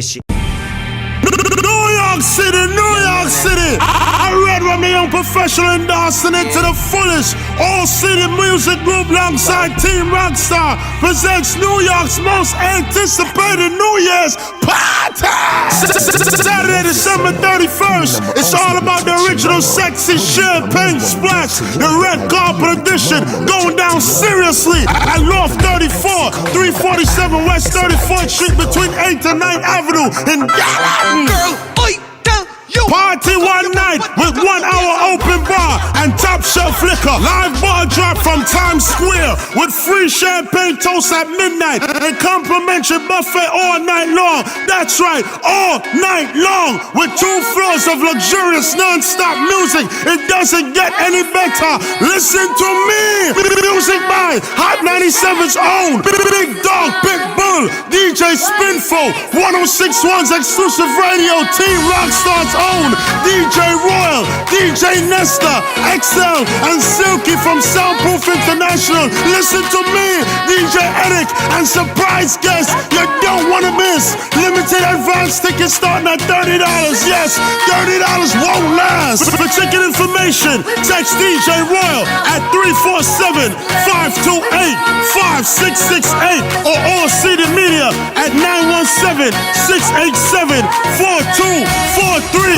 shit. New York City, New York City. I read when my young professional endorsing it to the fullest. All City Music Group alongside Team Rockstar presents New York's most anticipated New Year's party. Saturday, December 31st. It's all about the original sexy champagne splash. The red carpet edition going down seriously at Loft 34, 347 West 34th Street between 8th and 9th Avenue in Gallen. Girl, oi, tell you. Party one night with 1 hour open bar and top shelf liquor. Live bar drop from Times Square with free champagne toast at midnight and complimentary buffet all night long. That's right, all night long with 2 floors of luxurious non-stop music. It doesn't get any better. Listen to me. Music by Hot 97's own Big Dog Pitbull, DJ Spinfo, 1061's exclusive radio, Team Rockstar's own DJ Royal, DJ Nesta, XL, and Silky from Soundproof International. Listen to me, DJ Eric, and surprise guests you don't want to miss. Limited advance tickets starting at $30. Yes, $30 won't last. For ticket information, text DJ Royal at 347-528-5668 or All City Media at 917-687-4243.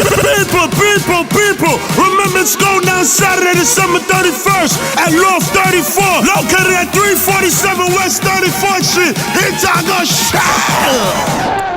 People, remember it's going down Saturday, December 31st at Loft 34, located at 347 West 34th Street in Chicago.